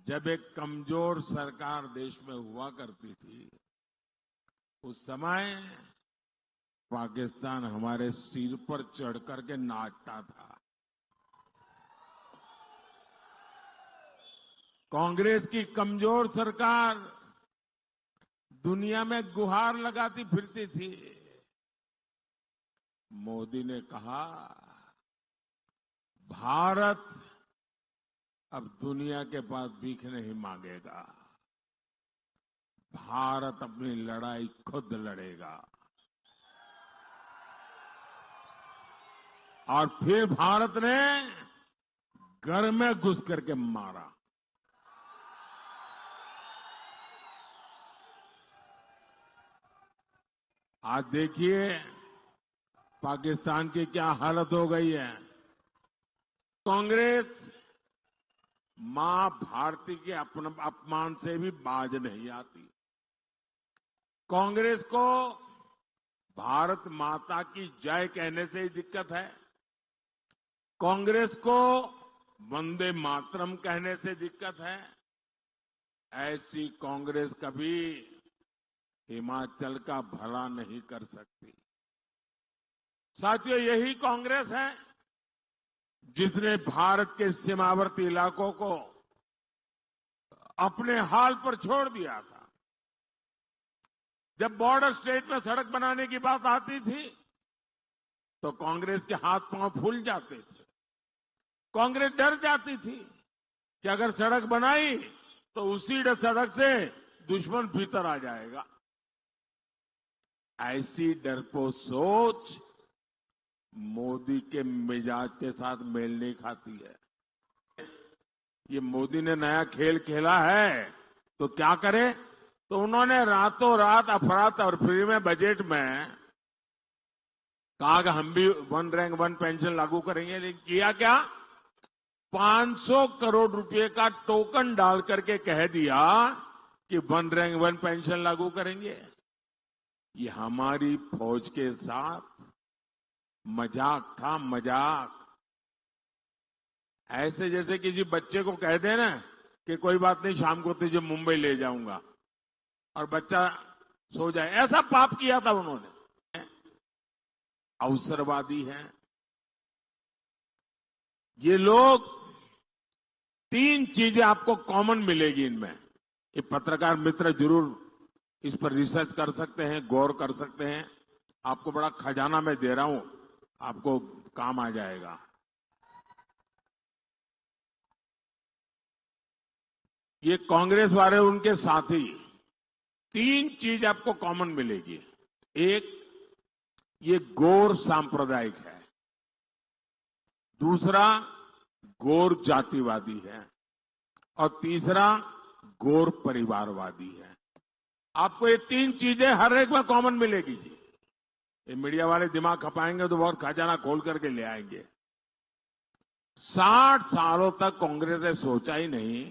जब एक कमजोर सरकार देश में हुआ करती थी, उस समय पाकिस्तान हमारे सिर पर चढ़ करके नाचता था। कांग्रेस की कमजोर सरकार दुनिया में गुहार लगाती फिरती थी। मोदी ने कहा, भारत अब दुनिया के पास भीख नहीं मांगेगा, भारत अपनी लड़ाई खुद लड़ेगा। और फिर भारत ने घर में घुस करके मारा। आज देखिए पाकिस्तान की क्या हालत हो गई है। कांग्रेस मां भारती के अपमान से भी बाज नहीं आती। कांग्रेस को भारत माता की जय कहने से ही दिक्कत है। कांग्रेस को वंदे मातरम कहने से दिक्कत है। ऐसी कांग्रेस कभी हिमाचल का भला नहीं कर सकती। साथियों, यही कांग्रेस है जिसने भारत के सीमावर्ती इलाकों को अपने हाल पर छोड़ दिया था। जब बॉर्डर स्टेट में सड़क बनाने की बात आती थी तो कांग्रेस के हाथ पांव फूल जाते थे। कांग्रेस डर जाती थी कि अगर सड़क बनाई तो उसी सड़क से दुश्मन भीतर आ जाएगा। ऐसी डरपोक सोच मोदी के मिजाज के साथ मेल नहीं खाती है। ये मोदी ने नया खेल खेला है तो क्या करे, तो उन्होंने रातों रात अफरा तफरी में बजट में कहा कि हम भी 1 रैंक 1 पेंशन लागू करेंगे। लेकिन किया क्या, 500 करोड़ रुपए का टोकन डाल करके कह दिया कि 1 रैंक 1 पेंशन लागू करेंगे। ये हमारी फौज के साथ मजाक था, मजाक। ऐसे जैसे किसी बच्चे को कह दे ना कि कोई बात नहीं, शाम को तुझे मुंबई ले जाऊंगा, और बच्चा सो जाए। ऐसा पाप किया था उन्होंने। अवसरवादी हैं ये लोग। 3 चीजें आपको कॉमन मिलेगी इनमें। ये पत्रकार मित्र जरूर इस पर रिसर्च कर सकते हैं, गौर कर सकते हैं। आपको बड़ा खजाना मैं दे रहा हूं, आपको काम आ जाएगा। ये कांग्रेस वाले, उनके साथी, 3 चीज आपको कॉमन मिलेगी। एक, ये गौर सांप्रदायिक है। दूसरा, गौर जातिवादी है। और तीसरा, गौर परिवारवादी है। आपको ये 3 चीजें हर एक में कॉमन मिलेगी जी। ये मीडिया वाले दिमाग खपाएंगे तो बहुत खजाना खोल करके ले आएंगे। 60 सालों तक कांग्रेस ने सोचा ही नहीं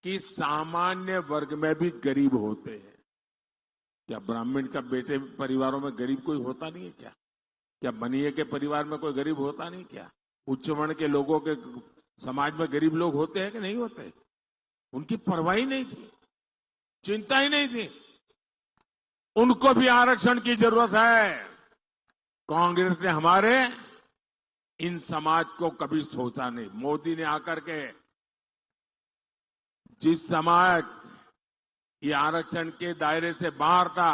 कि सामान्य वर्ग में भी गरीब होते हैं। क्या ब्राह्मण का बेटे परिवारों में गरीब कोई होता नहीं है क्या? क्या बनिए के परिवार में कोई गरीब होता नहीं क्या? उच्च वर्ण के लोगों के समाज में गरीब लोग होते हैं कि नहीं होते? उनकी परवाह ही नहीं थी, चिंता ही नहीं थी। उनको भी आरक्षण की जरूरत है। कांग्रेस ने हमारे इन समाज को कभी सोचा नहीं। मोदी ने आकर के जिस समाज ये आरक्षण के दायरे से बाहर था,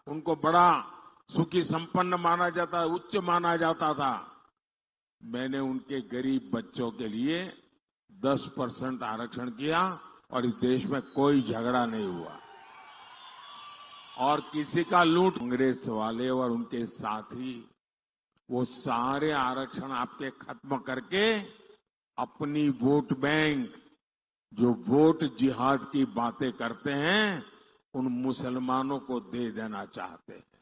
उनको बड़ा सुखी संपन्न माना जाता, उच्च माना जाता था, मैंने उनके गरीब बच्चों के लिए 10% आरक्षण किया और इस देश में कोई झगड़ा नहीं हुआ और किसी का लूट। कांग्रेस वाले और उनके साथी वो सारे आरक्षण आपके खत्म करके अपनी वोट बैंक, जो वोट जिहाद की बातें करते हैं, उन मुसलमानों को दे देना चाहते हैं।